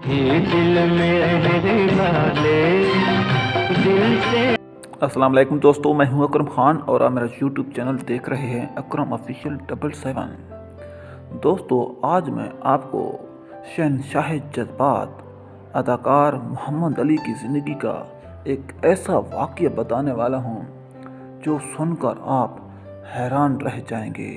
ये दिल मेरे वाले दिल से। अस्सलाम वालेकुम दोस्तों, मैं हूं अकरम खान और आप मेरा यूट्यूब चैनल देख रहे हैं अकरम ऑफिशियल 777। दोस्तों, आज मैं आपको शहंशाह जज्बात अदाकार मोहम्मद अली की ज़िंदगी का एक ऐसा वाक़या बताने वाला हूं जो सुनकर आप हैरान रह जाएंगे।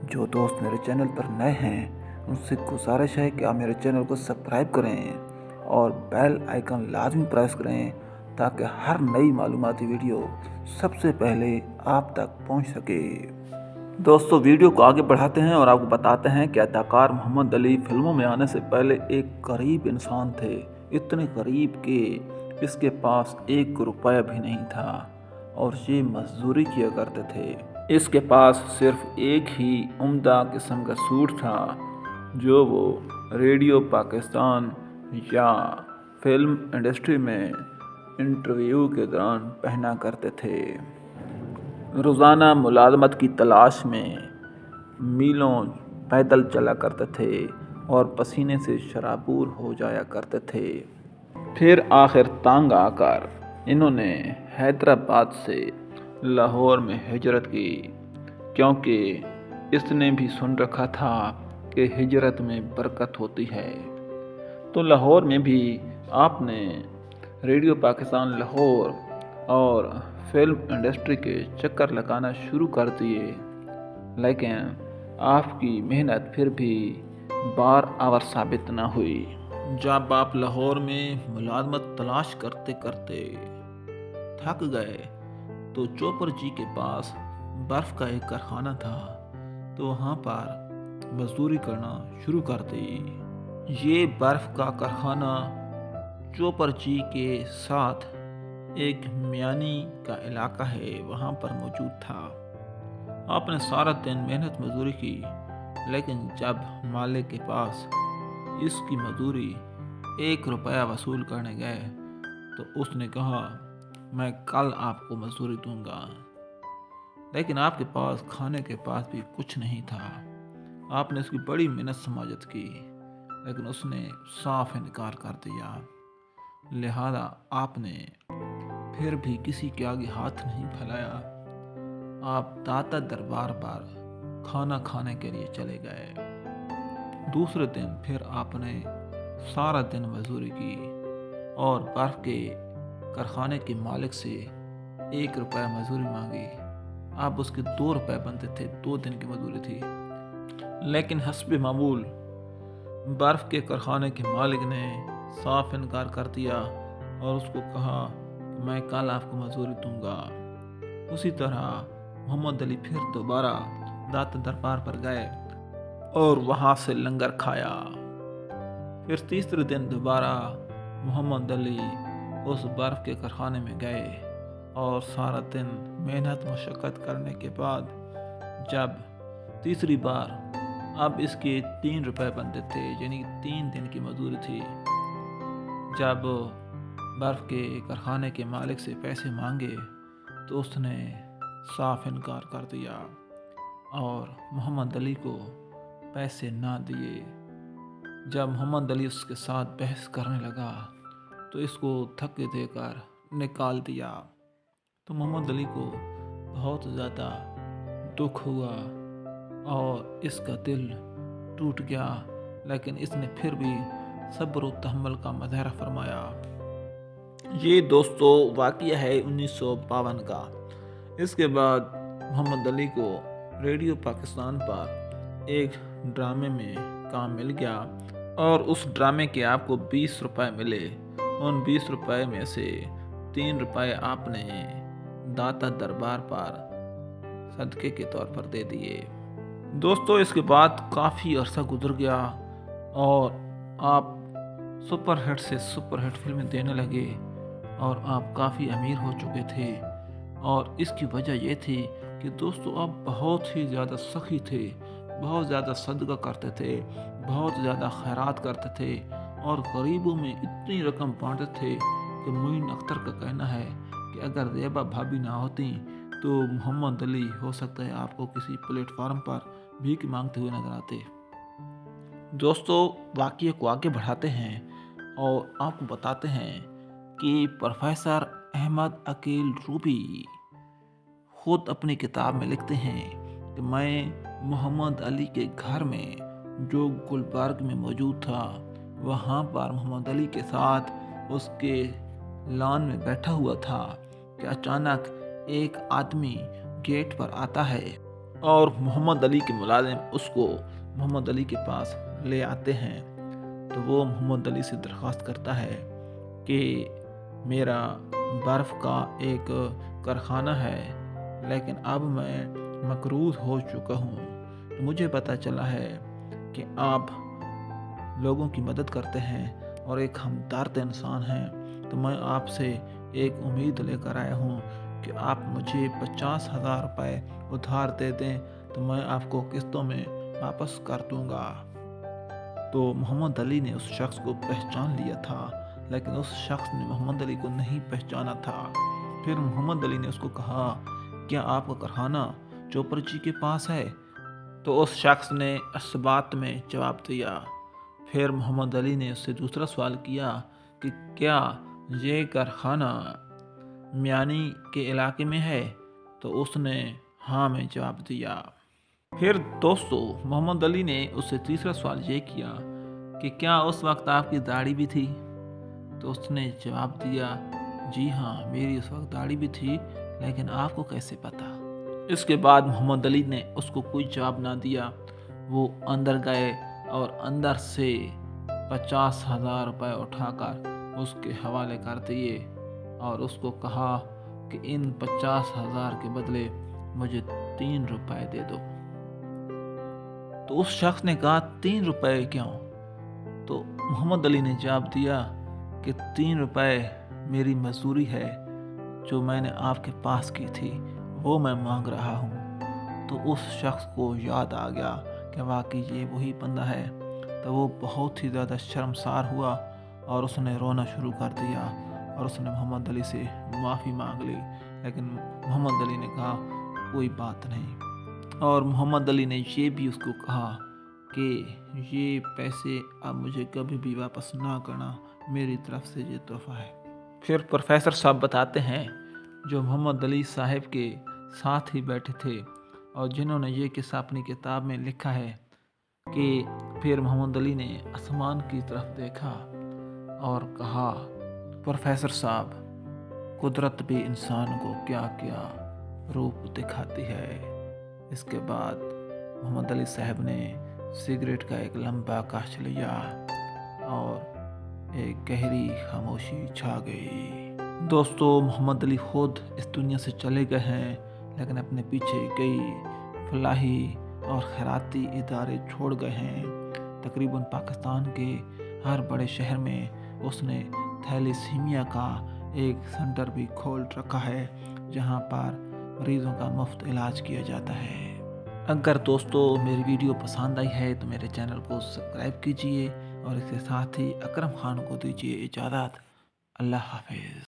जो दोस्त मेरे चैनल पर नए हैं उनसे गुजारिश है कि आप मेरे चैनल को सब्सक्राइब करें और बेल आइकन लाजमी प्रेस करें ताकि हर नई मालूमाती वीडियो सबसे पहले आप तक पहुंच सके। दोस्तों, वीडियो को आगे बढ़ाते हैं और आपको बताते हैं कि अदाकार मोहम्मद अली फिल्मों में आने से पहले एक गरीब इंसान थे। इतने गरीब कि इसके पास 1 रुपया भी नहीं था और ये मजदूरी किया करते थे। इसके पास सिर्फ एक ही उम्दा किस्म का सूट था जो वो रेडियो पाकिस्तान या फिल्म इंडस्ट्री में इंटरव्यू के दौरान पहना करते थे। रोज़ाना मुलाजमत की तलाश में मीलों पैदल चला करते थे और पसीने से शराबूर हो जाया करते थे। फिर आखिर तंग आकर इन्होंने हैदराबाद से लाहौर में हिजरत की, क्योंकि इसने भी सुन रखा था कि हिजरत में बरकत होती है। तो लाहौर में भी आपने रेडियो पाकिस्तान लाहौर और फिल्म इंडस्ट्री के चक्कर लगाना शुरू कर दिए, लेकिन आपकी मेहनत फिर भी बार आवर साबित न हुई। जब आप लाहौर में मुलाजमत तलाश करते करते थक गए तो चोपर जी के पास बर्फ़ का एक कारखाना था, तो वहाँ पर मजदूरी करना शुरू कर दी। ये बर्फ़ का कारखाना चोपर जी के साथ एक मियानी का इलाका है, वहाँ पर मौजूद था। आपने सारा दिन मेहनत मजदूरी की, लेकिन जब मालिक के पास इसकी मजदूरी 1 रुपया वसूल करने गए तो उसने कहा, मैं कल आपको मजदूरी दूंगा। लेकिन आपके पास खाने के पास भी कुछ नहीं था। आपने उसकी बड़ी मेहनत समाजत की, लेकिन उसने साफ इनकार कर दिया। लिहाजा आपने फिर भी किसी के आगे हाथ नहीं फैलाया। आप दाता दरबार पर खाना खाने के लिए चले गए। दूसरे दिन फिर आपने सारा दिन मजदूरी की और बर्फ के कारखाने के मालिक से 1 रुपया मजदूरी मांगी। अब उसके 2 रुपये बनते थे, 2 दिन की मजदूरी थी। लेकिन हस्ब मामूल बर्फ़ के कारखाने के मालिक ने साफ इनकार कर दिया और उसको कहा कि मैं कल आपको मजदूरी दूंगा। उसी तरह मोहम्मद अली फिर दोबारा दाता दरबार पर गए और वहाँ से लंगर खाया। फिर तीसरे दिन दोबारा मोहम्मद अली उस बर्फ़ के कारखाने में गए और सारा दिन मेहनत मशक्क़त करने के बाद जब तीसरी बार अब इसके 3 रुपये बनते थे, यानी 3 दिन की मजदूरी थी, जब बर्फ़ के कारखाने के मालिक से पैसे मांगे तो उसने साफ इनकार कर दिया और मोहम्मद अली को पैसे ना दिए। जब मोहम्मद अली उसके साथ बहस करने लगा तो इसको धक्के देकर निकाल दिया। तो मोहम्मद अली को बहुत ज़्यादा दुख हुआ और इसका दिल टूट गया, लेकिन इसने फिर भी सब्र व तहम्मुल का मुजाहरा फरमाया। ये दोस्तों वाक़या है 1952 का। इसके बाद मोहम्मद अली को रेडियो पाकिस्तान पर एक ड्रामे में काम मिल गया और उस ड्रामे के आपको 20 रुपये मिले। उन 20 रुपये में से 3 रुपये आपने दाता दरबार पर सदक़े के तौर पर दे दिए। दोस्तों, इसके बाद काफ़ी अरसा गुजर गया और आप सुपरहिट से सुपरहिट फिल्में देने लगे और आप काफ़ी अमीर हो चुके थे। और इसकी वजह ये थी कि दोस्तों आप बहुत ही ज़्यादा सखी थे, बहुत ज़्यादा सदका करते थे, बहुत ज़्यादा खैरात करते थे और गरीबों में इतनी रकम बांटते थे कि मोइन अख्तर का कहना है कि अगर ज़ेबा भाभी ना होती तो मोहम्मद अली हो सकता है आपको किसी प्लेटफार्म पर भीख मांगते हुए नजर आते। दोस्तों वाक़ये को आगे बढ़ाते हैं और आपको बताते हैं कि प्रोफेसर अहमद अकील रूबी खुद अपनी किताब में लिखते हैं कि मैं मोहम्मद अली के घर में जो गुलबर्ग में मौजूद था, वहाँ पर मोहम्मद अली के साथ उसके लॉन में बैठा हुआ था कि अचानक एक आदमी गेट पर आता है और मोहम्मद अली के मुलाजिम उसको मोहम्मद अली के पास ले आते हैं। तो वो मोहम्मद अली से दरख्वास्त करता है कि मेरा बर्फ़ का एक कारखाना है, लेकिन अब मैं मकरूज़ हो चुका हूँ। तो मुझे पता चला है कि आप लोगों की मदद करते हैं और एक हमदर्द इंसान हैं, तो मैं आपसे एक उम्मीद लेकर आया हूँ कि आप मुझे 50,000 रुपये उधार दे दें, तो मैं आपको किस्तों में वापस कर दूँगा। तो मोहम्मद अली ने उस शख्स को पहचान लिया था, लेकिन उस शख्स ने मोहम्मद अली को नहीं पहचाना था। फिर मोहम्मद अली ने उसको कहा, क्या आपका कारखाना चोपर जी के पास है? तो उस शख्स ने इस बात में जवाब दिया। फिर मोहम्मद अली ने उससे दूसरा सवाल किया कि क्या ये कारखाना मियानी के इलाके में है? तो उसने हाँ में जवाब दिया। फिर दोस्तों मोहम्मद अली ने उससे तीसरा सवाल ये किया कि क्या उस वक्त आपकी दाढ़ी भी थी? तो उसने जवाब दिया, जी हाँ, मेरी उस वक्त दाढ़ी भी थी, लेकिन आपको कैसे पता? इसके बाद मोहम्मद अली ने उसको कोई जवाब ना दिया। वो अंदर गए और अंदर से 50,000 रुपये उठाकर उसके हवाले कर दिए और उसको कहा कि इन 50,000 के बदले मुझे 3 रुपये दे दो। तो उस शख्स ने कहा, 3 रुपये क्यों? तो मोहम्मद अली ने जवाब दिया कि 3 रुपये मेरी मजदूरी है जो मैंने आपके पास की थी, वो मैं मांग रहा हूँ। तो उस शख्स को याद आ गया कि वाकई ये वही बंदा है। तो वो बहुत ही ज़्यादा शर्मसार हुआ और उसने रोना शुरू कर दिया और उसने मोहम्मद अली से माफ़ी मांग ली। लेकिन मोहम्मद अली ने कहा, कोई बात नहीं। और मोहम्मद अली ने ये भी उसको कहा कि ये पैसे अब मुझे कभी भी वापस ना करना, मेरी तरफ से ये तोहफा है। फिर प्रोफेसर साहब बताते हैं, जो मोहम्मद अली साहब के साथ ही बैठे थे और जिन्होंने ये किस्सा अपनी किताब में लिखा है कि फिर मोहम्मद अली ने आसमान की तरफ देखा और कहा, प्रोफेसर साहब, कुदरत भी इंसान को क्या क्या रूप दिखाती है। इसके बाद मोहम्मद अली साहब ने सिगरेट का एक लंबा कश लिया और एक गहरी खामोशी छा गई। दोस्तों मोहम्मद अली खुद इस दुनिया से चले गए हैं, लेकिन अपने पीछे कई फलाही और खैराती इदारे छोड़ गए हैं। तकरीबन पाकिस्तान के हर बड़े शहर में उसने थैलेसीमिया का एक सेंटर भी खोल रखा है, जहां पर मरीजों का मुफ्त इलाज किया जाता है। अगर दोस्तों मेरी वीडियो पसंद आई है तो मेरे चैनल को सब्सक्राइब कीजिए और इसके साथ ही अकरम खान को दीजिए इजाज़त। अल्लाह हाफिज़।